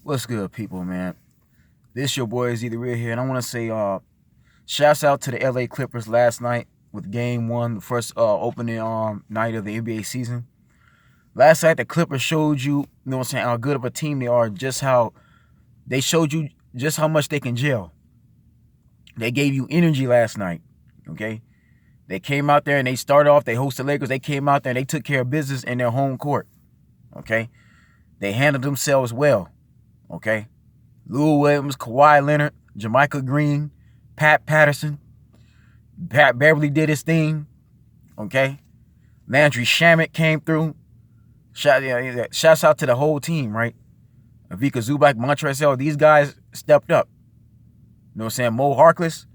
What's good, people, man? This your boy is either real here, and I want to say, shouts out to the LA Clippers last night with Game One, the first opening night of the NBA season. Last night, the Clippers showed you, what I'm saying, how good of a team they are, just how they showed you just how much they can gel. They gave you energy last night, okay? They came out there and they started off. They hosted Lakers. They came out there and they took care of business in their home court, okay? They handled themselves well, okay? Lou Williams, Kawhi Leonard, Jamaica Green, Pat Patterson, Pat Beverly did his thing, okay? Landry Shamet came through. Shouts out to the whole team, right? Avika Zubac, Montrezl, these guys stepped up. You know what I'm saying? Mo Harkless,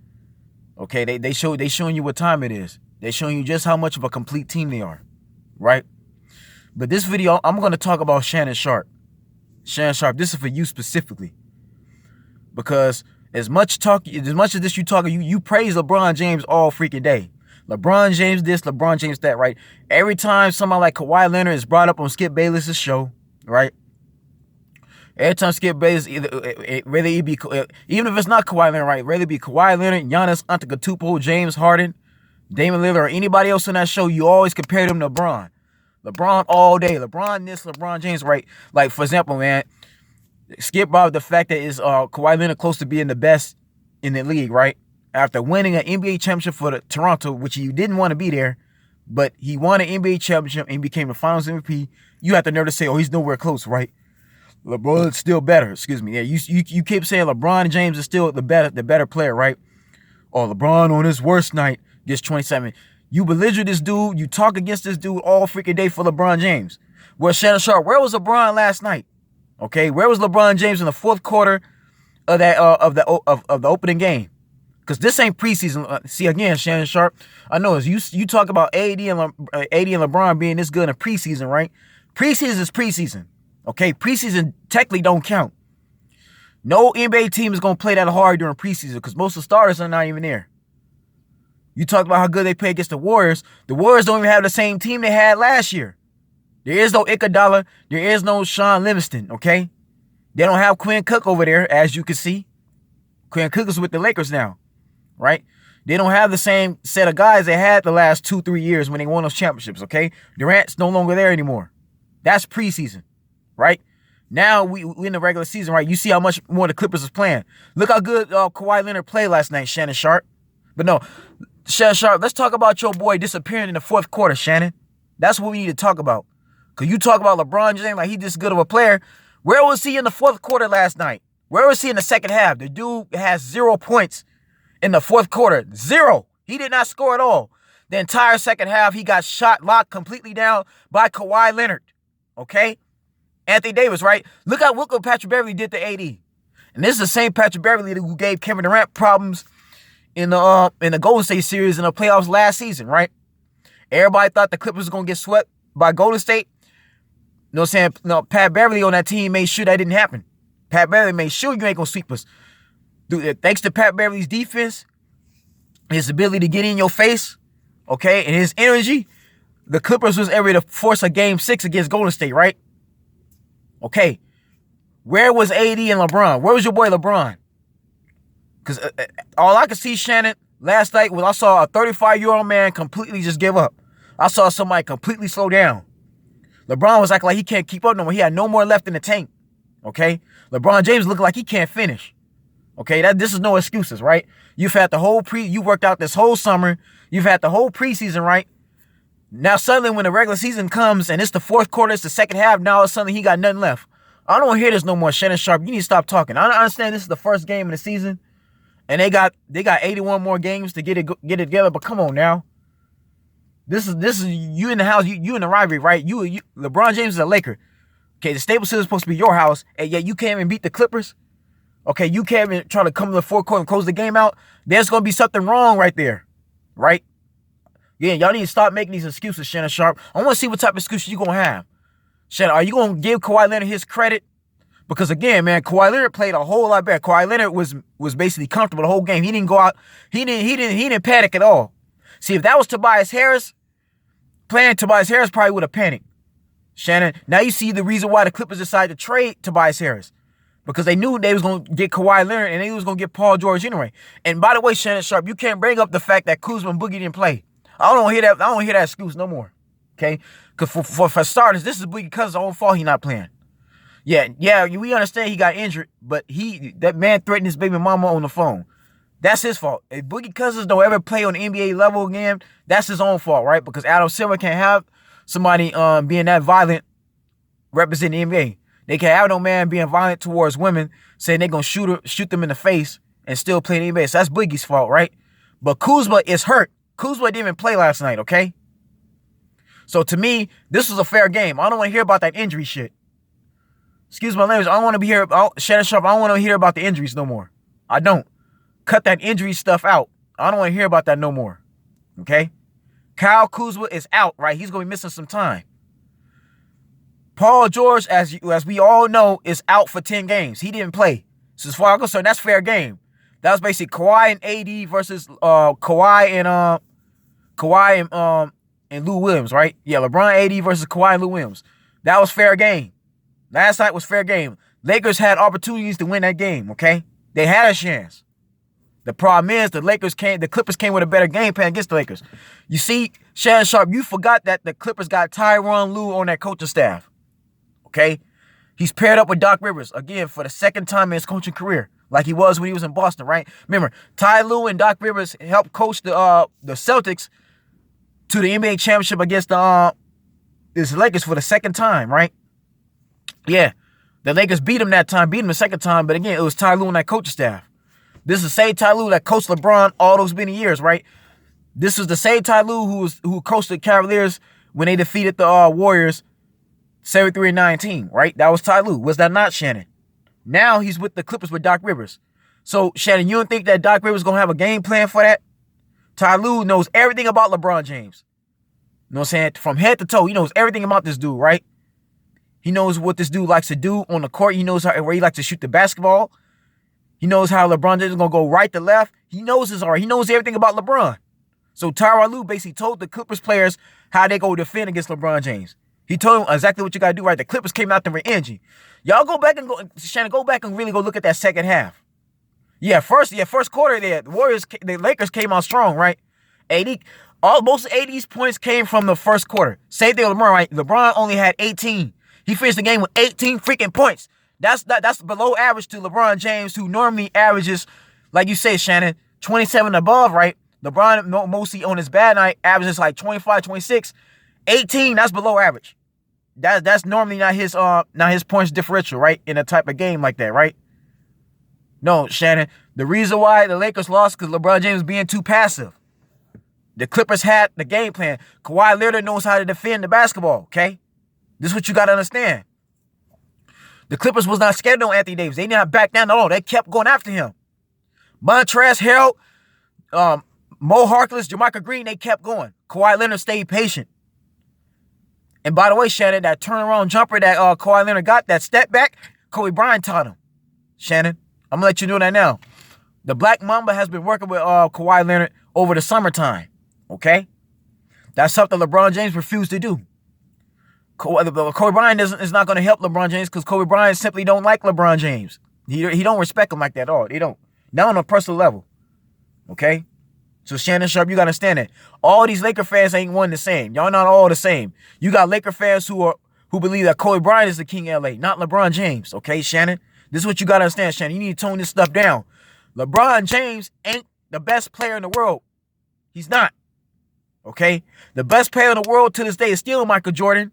okay, they showing you what time it is. They're showing you just how much of a complete team they are, right? But this video, I'm going to talk about Shannon Sharpe. Shannon Sharpe, this is for you specifically. Because as much as this you talking, you praise LeBron James all freaking day. LeBron James this, LeBron James that, right? Every time somebody like Kawhi Leonard is brought up on Skip Bayless's show, right? Every time Skip Bayless, even if it's not Kawhi Leonard, right? Whether it be Kawhi Leonard, Giannis Antetokounmpo, James Harden, Damian Lillard, or anybody else on that show, you always compare them to LeBron. LeBron all day. LeBron this, LeBron James, right? Like, for example, man, Skip brought the fact that is Kawhi Leonard close to being the best in the league, right? After winning an NBA championship for the Toronto, which he didn't want to be there, but he won an NBA championship and became the Finals MVP. You have to nerve to say, oh, he's nowhere close, right? LeBron's still better. Excuse me. Yeah, you keep saying LeBron James is still the better player, right? Or LeBron on his worst night gets 27. You belliger this dude. You talk against this dude all freaking day for LeBron James. Well, Shannon Sharpe, where was LeBron last night? Okay, where was LeBron James in the fourth quarter of that of the opening game? Because this ain't preseason. See again, Shannon Sharpe. I know as you talk about AD and LeBron being this good in preseason, right? Preseason is preseason. Okay, preseason technically don't count. No NBA team is gonna play that hard during preseason because most of the starters are not even there. You talk about how good they play against the Warriors. The Warriors don't even have the same team they had last year. There is no Iguodala. There is no Sean Livingston, okay? They don't have Quinn Cook over there, as you can see. Quinn Cook is with the Lakers now, right? They don't have the same set of guys they had the last 2-3 years when they won those championships, okay? Durant's no longer there anymore. That's preseason, right? Now we in the regular season, right? You see how much more the Clippers is playing. Look how good Kawhi Leonard played last night, Shannon Sharpe. But no, Shannon Sharpe, let's talk about your boy disappearing in the fourth quarter, Shannon. That's what we need to talk about. Because you talk about LeBron James like he's this good of a player. Where was he in the fourth quarter last night? Where was he in the second half? The dude has 0 points in the fourth quarter. 0. He did not score at all. The entire second half, he got locked completely down by Kawhi Leonard. Okay? Anthony Davis, right? Look what Patrick Beverly did to AD. And this is the same Patrick Beverly who gave Kevin Durant problems in the Golden State series in the playoffs last season, right? Everybody thought the Clippers was going to get swept by Golden State. You know what I'm saying? No, Pat Beverly on that team made sure that didn't happen. Pat Beverly made sure you ain't going to sweep us. Dude, thanks to Pat Beverly's defense, his ability to get in your face, okay, and his energy, the Clippers was able to force a Game 6 against Golden State, right? Okay. Where was AD and LeBron? Where was your boy LeBron? Because all I could see, Shannon, last night was I saw a 35-year-old man completely just give up. I saw somebody completely slow down. LeBron was acting like he can't keep up no more. He had no more left in the tank. Okay? LeBron James looked like he can't finish. Okay? This is no excuses, right? You've had the whole you worked out this whole summer. You've had the whole preseason, right? Now suddenly when the regular season comes and it's the fourth quarter, it's the second half, now all of a sudden he got nothing left. I don't want to hear this no more, Shannon Sharpe. You need to stop talking. I understand this is the first game of the season, and they got 81 more games to get it together. But come on now, this is you in the house, you in the rivalry, right? You LeBron James is a Laker. Okay, the Staples Center is supposed to be your house, and yet you can't even beat the Clippers. Okay, you can't even try to come to the fourth quarter and close the game out. There's gonna be something wrong right there, right? Yeah, y'all need to stop making these excuses, Shannon Sharpe. I want to see what type of excuses you gonna have. Shannon, are you going to give Kawhi Leonard his credit? Because again, man, Kawhi Leonard played a whole lot better. Kawhi Leonard was basically comfortable the whole game. He didn't go out. He didn't panic at all. See, if that was Tobias Harris, playing Tobias Harris probably would have panicked. Shannon, now you see the reason why the Clippers decided to trade Tobias Harris. Because they knew they was going to get Kawhi Leonard and they was going to get Paul George anyway. And by the way, Shannon Sharpe, you can't bring up the fact that Kuzma and Boogie didn't play. I don't hear that. I don't hear that excuse no more. Okay? Because for starters, this is Boogie Cousins' own fault he not playing. Yeah, we understand he got injured, but that man threatened his baby mama on the phone. That's his fault. If Boogie Cousins don't ever play on the NBA level again, that's his own fault, right? Because Adam Silver can't have somebody being that violent representing the NBA. They can't have no man being violent towards women, saying they're going to shoot them in the face and still play the NBA. So that's Boogie's fault, right? But Kuzma is hurt. Kuzma didn't even play last night, okay? So to me, this was a fair game. I don't want to hear about that injury shit. Excuse my language. I don't want to be here. Shannon Sharpe, I don't want to hear about the injuries no more. I don't. Cut that injury stuff out. I don't want to hear about that no more. Okay? Kyle Kuzma is out, right? He's going to be missing some time. Paul George, as we all know, is out for 10 games. He didn't play. So as far as I'm concerned, that's fair game. That was basically Kawhi and AD versus Kawhi and Lou Williams, right? Yeah, LeBron AD versus Kawhi and Lou Williams. That was fair game. Last night was fair game. Lakers had opportunities to win that game, okay? They had a chance. The problem is the Clippers came with a better game plan against the Lakers. You see, Shannon Sharpe, you forgot that the Clippers got Tyronn Lue on their coaching staff. Okay? He's paired up with Doc Rivers, again, for the second time in his coaching career, like he was when he was in Boston, right? Remember, Ty Lue and Doc Rivers helped coach the Celtics to the NBA championship against the Lakers for the second time, right? Yeah. The Lakers beat him that time, beat him the second time, but again, it was Ty Lue and that coaching staff. This is the same Ty Lue that coached LeBron all those many years, right? This is the same Ty Lue who coached the Cavaliers when they defeated the Warriors 73-19, right? That was Ty Lue. Was that not, Shannon? Now he's with the Clippers with Doc Rivers. So, Shannon, you don't think that Doc Rivers going to have a game plan for that? Ty Lue knows everything about LeBron James. You know what I'm saying? From head to toe, he knows everything about this dude, right? He knows what this dude likes to do on the court. He knows where he likes to shoot the basketball. He knows how LeBron James is going to go right to left. He knows his art. He knows everything about LeBron. So Tyronn Lue basically told the Clippers players how they go defend against LeBron James. He told them exactly what you got to do, right? The Clippers came out there with energy. Y'all go back and Shannon, go back and really go look at that second half. First quarter there, the Lakers came out strong, right? Most of AD's points came from the first quarter. Same thing with LeBron, right? LeBron only had 18. He finished the game with 18 freaking points. That's below average to LeBron James, who normally averages, like you say, Shannon, 27 above, right? LeBron mostly on his bad night averages like 25, 26. 18, that's below average. That's normally not his points differential, right? In a type of game like that, right? No, Shannon. The reason why the Lakers lost because LeBron James was being too passive. The Clippers had the game plan. Kawhi Leonard knows how to defend the basketball, okay? This is what you got to understand. The Clippers was not scared of Anthony Davis. They did not back down at all. They kept going after him. Montrezl Harrell, Mo Harkless, Jermichael Green, they kept going. Kawhi Leonard stayed patient. And by the way, Shannon, that turnaround jumper that Kawhi Leonard got, that step back, Kobe Bryant taught him. Shannon, I'm going to let you know that now. The Black Mamba has been working with Kawhi Leonard over the summertime. Okay? That's something LeBron James refused to do. Kobe Bryant is not going to help LeBron James because Kobe Bryant simply don't like LeBron James. He don't respect him like that at all. They don't. Not on a personal level. Okay? So Shannon Sharpe, you got to understand that. All these Laker fans ain't one the same. Y'all not all the same. You got Laker fans who believe that Kobe Bryant is the king of LA, not LeBron James. Okay, Shannon? This is what you got to understand, Shannon. You need to tone this stuff down. LeBron James ain't the best player in the world. He's not. Okay? The best player in the world to this day is still Michael Jordan.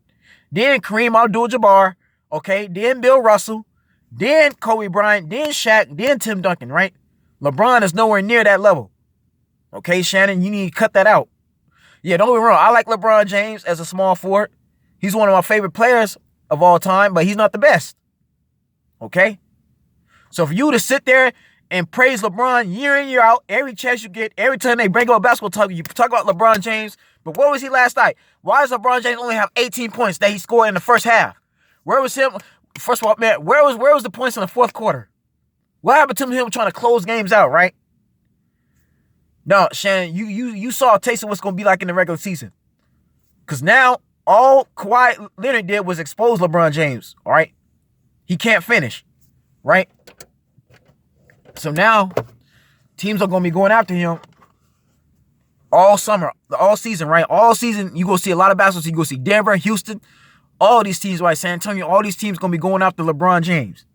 Then Kareem Abdul-Jabbar, okay? Then Bill Russell, then Kobe Bryant, then Shaq, then Tim Duncan, right? LeBron is nowhere near that level. Okay, Shannon, you need to cut that out. Yeah, don't get me wrong. I like LeBron James as a small forward. He's one of my favorite players of all time, but he's not the best. Okay? So for you to sit there and praise LeBron year in, year out, every chance you get, every time they bring up a basketball talk, you talk about LeBron James, but where was he last night? Why does LeBron James only have 18 points that he scored in the first half? Where was him? First of all, man, where was the points in the fourth quarter? What happened to him trying to close games out, right? No, Shannon, you saw a taste of what's going to be like in the regular season. Because now All Kawhi Leonard did was expose LeBron James, all right? He can't finish, right? So now, teams are going to be going after him all summer, all season, right? All season, you go see a lot of basketball. You go see Denver, Houston, all these teams, right? San Antonio, all these teams going to be going after LeBron James.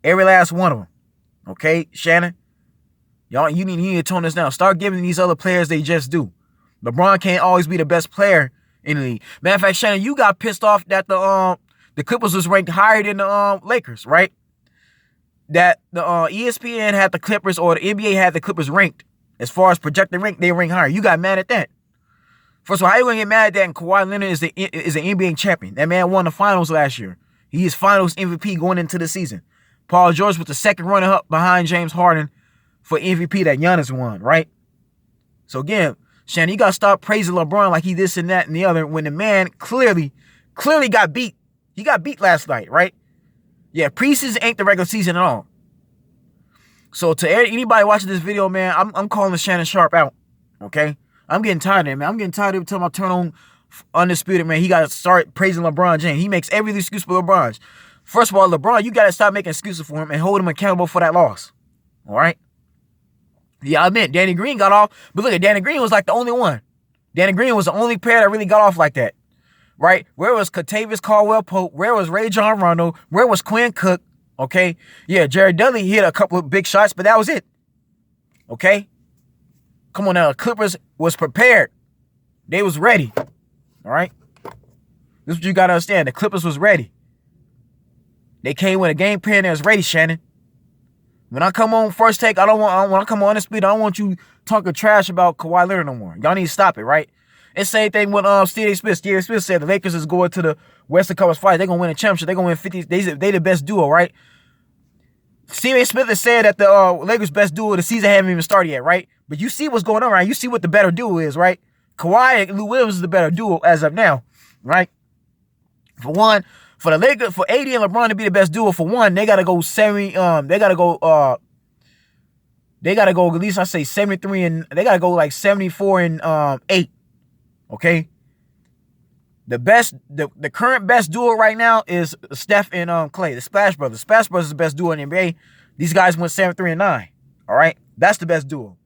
Every last one of them. Okay, Shannon? Y'all, you need to tone this down. Start giving these other players they just do. LeBron can't always be the best player in the league. Matter of fact, Shannon, you got pissed off that the Clippers was ranked higher than the Lakers, right? That the ESPN had the Clippers, or the NBA had the Clippers ranked. As far as projected rank, they rank higher. You got mad at that. First of all, how you gonna get mad at that? And Kawhi Leonard is an NBA champion. That man won the finals last year. He is Finals MVP going into the season. Paul George was the second runner-up behind James Harden for MVP that Giannis won, right? So again, Shannon, you gotta stop praising LeBron like he this and that and the other when the man clearly got beat. He got beat last night, right? Yeah, preseason ain't the regular season at all. So to anybody watching this video, man, I'm calling Shannon Sharpe out, okay? I'm getting tired of it, man. I'm getting tired of every time I turn on Undisputed, man. He got to start praising LeBron James. He makes every excuse for LeBron. First of all, LeBron, you got to stop making excuses for him and hold him accountable for that loss, all right? Yeah, I admit, Danny Green got off, but look at Danny Green was like the only one. Danny Green was the only player that really got off like that, right? Where was Kentavious Caldwell-Pope? Where was Ray John Rondo? Where was Quinn Cook? Okay, yeah, Jared Dudley hit a couple of big shots, but that was it. Okay, come on now, the Clippers was prepared. They was ready. All right, this is what you gotta understand. The Clippers was ready. They came with a game plan that was ready, Shannon. When I come on First Take, when I come on Undisputed, I don't want you talking trash about Kawhi Leonard no more. Y'all need to stop it, right? It's the same thing with Stephen A. Smith. Stephen Smith said the Lakers is going to the Western Conference Finals. They're going to win a championship. They're going to win 50. They the best duo, right? Stephen A. Smith has said that the Lakers' best duo of the season haven't even started yet, right? But you see what's going on, right? You see what the better duo is, right? Kawhi and Lou Williams is the better duo as of now, right? For one, for the Lakers, for AD and LeBron to be the best duo, for one, they got to go 70. They got to go. They got to go at least I say 73 and they got to go like 74 and 8. Okay, the current best duo right now is Steph and Clay, the Splash Brothers. Splash Brothers is the best duo in the NBA. These guys went 7-3 and 9. All right, that's the best duo.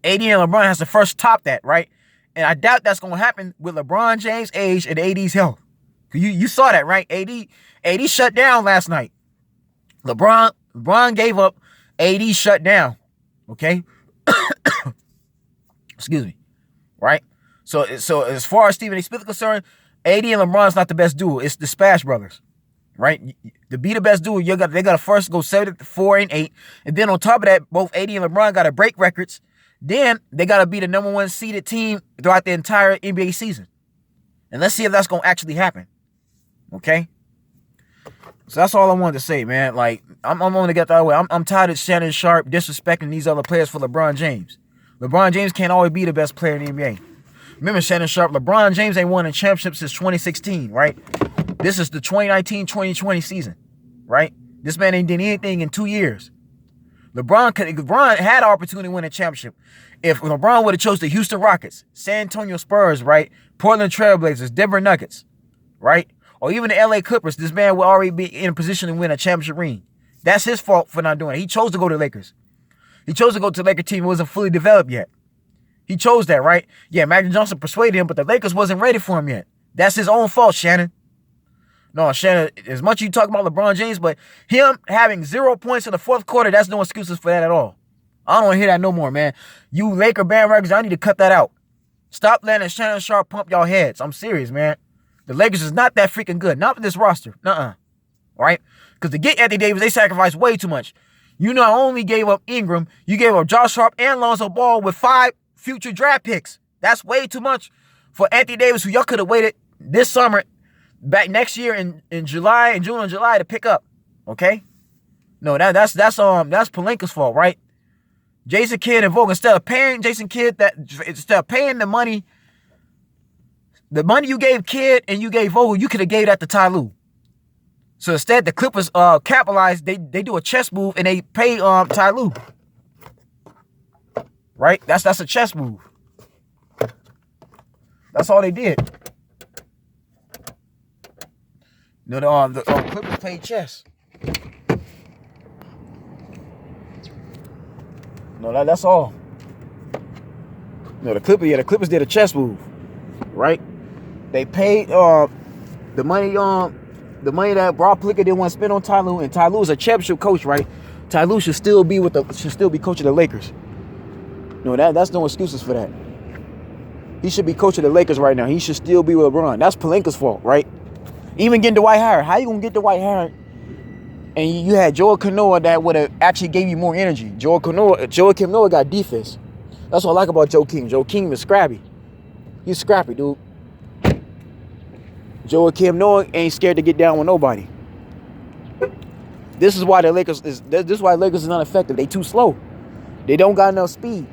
AD and LeBron has to first top that, right? And I doubt that's gonna happen with LeBron James' age and AD's health. You saw that, right? AD shut down last night. LeBron gave up. AD shut down. Okay, excuse me, right? So as far as Stephen A. Smith is concerned, AD and LeBron's not the best duo. It's the Splash Brothers, right? To be the best duo, they got to first go 74 and 8, and then on top of that, both AD and LeBron got to break records. Then they got to be the number one seeded team throughout the entire NBA season, and let's see if that's gonna actually happen. Okay. So that's all I wanted to say, man. Like I'm gonna get that way. I'm tired of Shannon Sharpe disrespecting these other players for LeBron James. LeBron James can't always be the best player in the NBA. Remember Shannon Sharpe, LeBron James ain't won a championship since 2016, right? This is the 2019-2020 season, right? This man ain't did anything in 2 years. LeBron had an opportunity to win a championship. If LeBron would have chose the Houston Rockets, San Antonio Spurs, right? Portland Trailblazers, Denver Nuggets, right? Or even the LA Clippers, this man would already be in a position to win a championship ring. That's his fault for not doing it. He chose to go to the Lakers. He chose to go to the Lakers team who wasn't fully developed yet. He chose that, right? Yeah, Magic Johnson persuaded him, but the Lakers wasn't ready for him yet. That's his own fault, Shannon. No, Shannon, as much as you talk about LeBron James, but him having 0 points in the fourth quarter, that's no excuses for that at all. I don't want to hear that no more, man. You Laker bandwagons, I need to cut that out. Stop letting Shannon Sharpe pump y'all heads. I'm serious, man. The Lakers is not that freaking good. Not with this roster. All right? Because to get Anthony Davis, they sacrificed way too much. You not only gave up Ingram, you gave up Josh Hart and Lonzo Ball with 5 future draft picks. That's way too much for Anthony Davis, who y'all could have waited this summer, back next year in June and July to pick up. Okay? No, that's Pelinka's fault, right? Jason Kidd and Vogel, instead of paying the money you gave Kidd and you gave Vogel, you could have gave that to Ty Lue. So instead, the Clippers capitalized. They do a chess move and they pay Ty Lue. Right? That's a chess move. That's all they did. No, the Clippers played chess. No, that's all. No, the Clippers did a chess move, right? They paid the money that Rob Pelinka didn't want to spend on Ty Lue, and Ty Lue is a championship coach, right? Ty Lue should still be coaching the Lakers. No, that's no excuses for that. He should be coaching the Lakers right now. He should still be with LeBron. That's Pelinka's fault, right? Even getting Dwight Howard. How you gonna get Dwight Howard? And you had Joel Canoa that would have actually gave you more energy. Joel Canoa got defense. That's what I like about Joe King. Joe King is scrappy. He's scrappy, dude. Joel Noah ain't scared to get down with nobody. This is why the Lakers is not effective. They too slow. They don't got enough speed.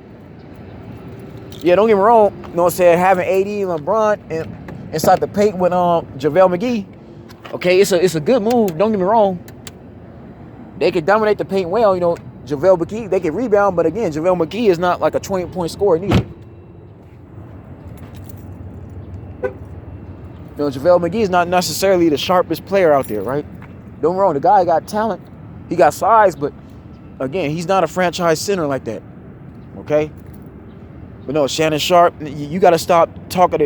Yeah, don't get me wrong. You know what I'm saying? Having AD and LeBron inside the paint with JaVale McGee. Okay, it's a good move. Don't get me wrong. They can dominate the paint well. You know, JaVale McGee, they can rebound, but again, JaVale McGee is not like a 20-point scorer neither. You know, JaVale McGee is not necessarily the sharpest player out there, right? Don't get me wrong, the guy got talent. He got size, but again, he's not a franchise center like that. Okay? But no, Shannon Sharpe, you gotta stop talking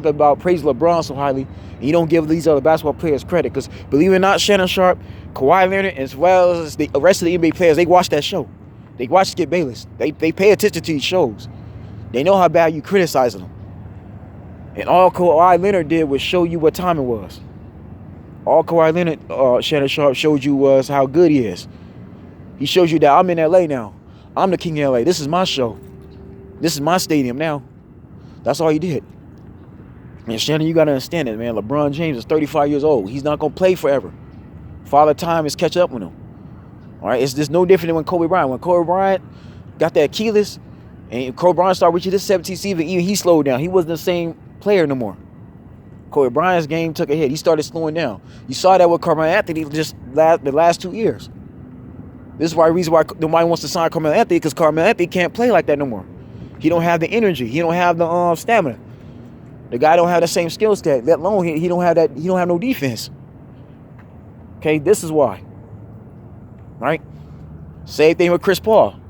about praise LeBron so highly, and you don't give these other basketball players credit. Because believe it or not, Shannon Sharpe, Kawhi Leonard, as well as the rest of the NBA players, they watch that show. They watch Skip Bayless. They pay attention to these shows. They know how bad you criticizing them. And all Kawhi Leonard did was show you what time it was. All Kawhi Leonard, Shannon Sharpe showed you was how good he is. He shows you that I'm in LA now. I'm the king of LA. This is my show. This is my stadium now. That's all he did. And Shannon, you got to understand it, man. LeBron James is 35 years old. He's not going to play forever. Father Time is catch up with him. All right? It's just no different than when Kobe Bryant. When Kobe Bryant got that Achilles, and Kobe Bryant started reaching his 17th season, even he slowed down. He wasn't the same player no more. Kobe Bryant's game took a hit. He started slowing down. You saw that with Carmelo Anthony just the last 2 years. This is the reason why nobody wants to sign Carmelo Anthony, because Carmelo Anthony can't play like that no more. He don't have the energy. He don't have the stamina. The guy don't have the same skill set. Let alone he don't have that. He don't have no defense. Okay, this is why. Right? Same thing with Chris Paul. You know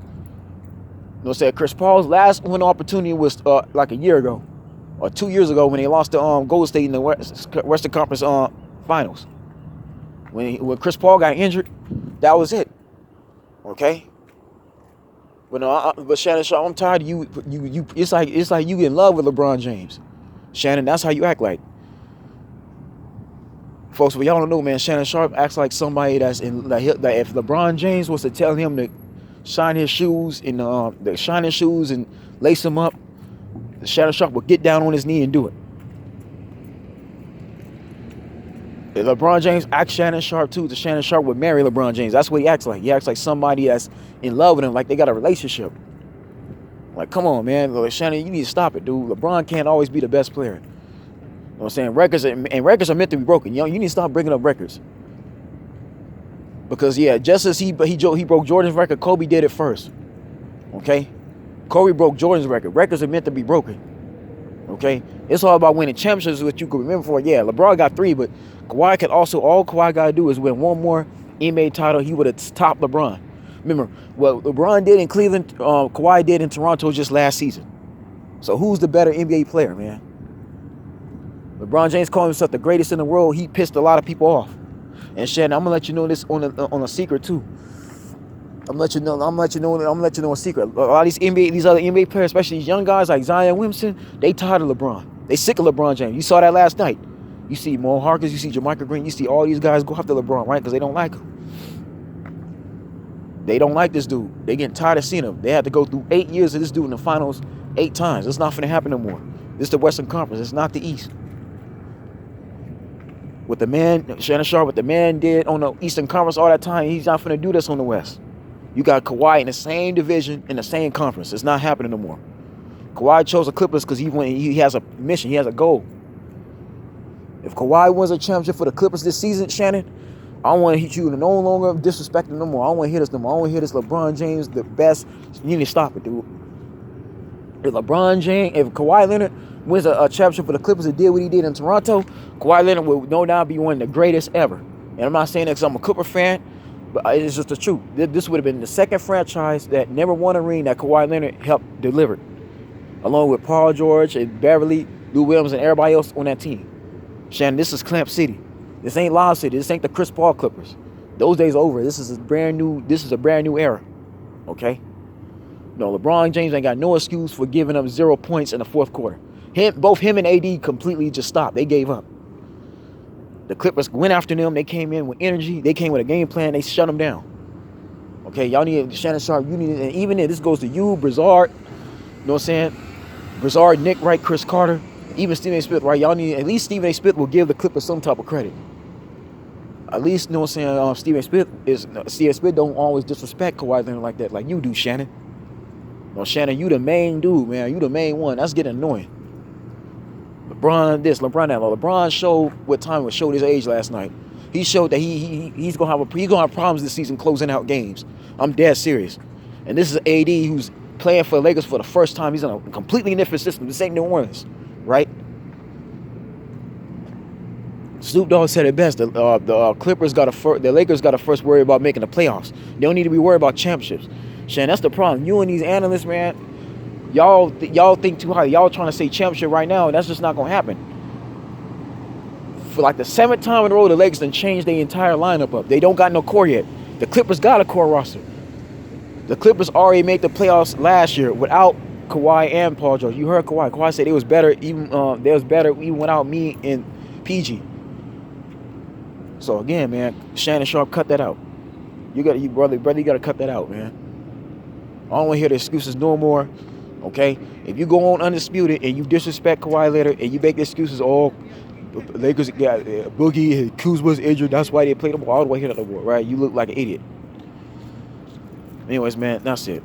what I'm saying? Chris Paul's last win opportunity was like a year ago or 2 years ago when they lost to Golden State in the Western Conference Finals. When Chris Paul got injured, that was it. Okay. But Shannon Sharpe, I'm tired of you. It's like you in love with LeBron James. Shannon, that's how you act like. Folks, but y'all don't know, man. Shannon Sharpe acts like somebody that's in like if LeBron James was to tell him to shine his shoes and lace them up, Shannon Sharpe would get down on his knee and do it. If LeBron James acts Shannon Sharpe too, Shannon Sharpe would marry LeBron James. That's what he acts like. He acts like somebody that's in love with him, like they got a relationship. Like, come on, man. Like, Shannon, you need to stop it, dude. LeBron can't always be the best player. You know what I'm saying? Records are meant to be broken. You need to stop bringing up records. Because, yeah, just as he broke Jordan's record, Kobe did it first. Okay? Kobe broke Jordan's record. Records are meant to be broken. Okay? It's all about winning championships, what you can remember for. Yeah, LeBron got 3, but Kawhi can also, all Kawhi got to do is win one more NBA title. He would have topped LeBron. Remember, what LeBron did in Cleveland, Kawhi did in Toronto just last season. So who's the better NBA player, man? LeBron James called himself the greatest in the world. He pissed a lot of people off. And Shannon, I'm gonna let you know this on a secret too. I'm gonna let you know a secret. A lot of these other NBA players, especially these young guys like Zion Williamson, they tired of LeBron. They sick of LeBron James. You saw that last night. You see Mo Harkins, you see Jermichael Green, you see all these guys go after LeBron, right? Because they don't like him. They don't like this dude. They getting tired of seeing him. They had to go through 8 years of this dude in the finals 8 times. It's not finna happen no more. This is the Western Conference. It's not the East. What the man, Shannon Sharpe, what the man did on the Eastern Conference all that time, he's not finna do this on the West. You got Kawhi in the same division, in the same conference. It's not happening no more. Kawhi chose the Clippers because he has a mission. He has a goal. If Kawhi wins a championship for the Clippers this season, Shannon, I don't want to hit you no longer disrespecting no more. I don't want to hear this no more. I don't want to hear this LeBron James, the best. You need to stop it, dude. If LeBron James, if Kawhi Leonard wins a championship for the Clippers and did what he did in Toronto, Kawhi Leonard would no doubt be one of the greatest ever. And I'm not saying that because I'm a Clipper fan, but it's just the truth. This would have been the second franchise that never won a ring that Kawhi Leonard helped deliver, along with Paul George and Beverly, Lou Williams, and everybody else on that team. Shannon, this is Clamp City. This ain't Lob City. This ain't the Chris Paul Clippers. Those days are over. This is a brand new era. Okay? No, LeBron James ain't got no excuse for giving up 0 points in the fourth quarter. Both him and AD completely just stopped. They gave up. The Clippers went after them. They came in with energy. They came with a game plan. They shut them down. Okay, y'all need Shannon Sharpe. You need, and even if this goes to you, Brizard. You know what I'm saying? Brizard, Nick Wright, Chris Carter, even Stephen A. Smith. Right? Y'all need at least Stephen A. Smith will give the Clippers some type of credit. At least, you know what I'm saying? Stephen Smith don't always disrespect Kawhi Leonard like that, like you do, Shannon. No, Shannon, you the main dude, man. You the main one. That's getting annoying. LeBron this, LeBron that. LeBron showed what time was showed his age last night. He showed that he's gonna have problems this season closing out games. I'm dead serious. And this is AD who's playing for the Lakers for the first time. He's in a completely different system. This ain't New Orleans, right? Snoop Dogg said it best. The Lakers got to first worry about making the playoffs. They don't need to be worried about championships. Shannon, that's the problem. You and these analysts, man, y'all think too high. Y'all trying to say championship right now, and that's just not gonna happen. For like the 7th time in a row, the Lakers done changed their entire lineup up. They don't got no core yet. The Clippers got a core roster. The Clippers already made the playoffs last year without Kawhi and Paul George. You heard Kawhi. Kawhi said it was better even without me and PG. So again, man, Shannon Sharpe, cut that out. You gotta cut that out, man. I don't want to hear the excuses no more. Okay? If you go on undisputed and you disrespect Kawhi Leonard and you make excuses, Lakers got Boogie and Kuzma's injured, that's why they played the ball all the way here to the board, right? You look like an idiot. Anyways, man, that's it.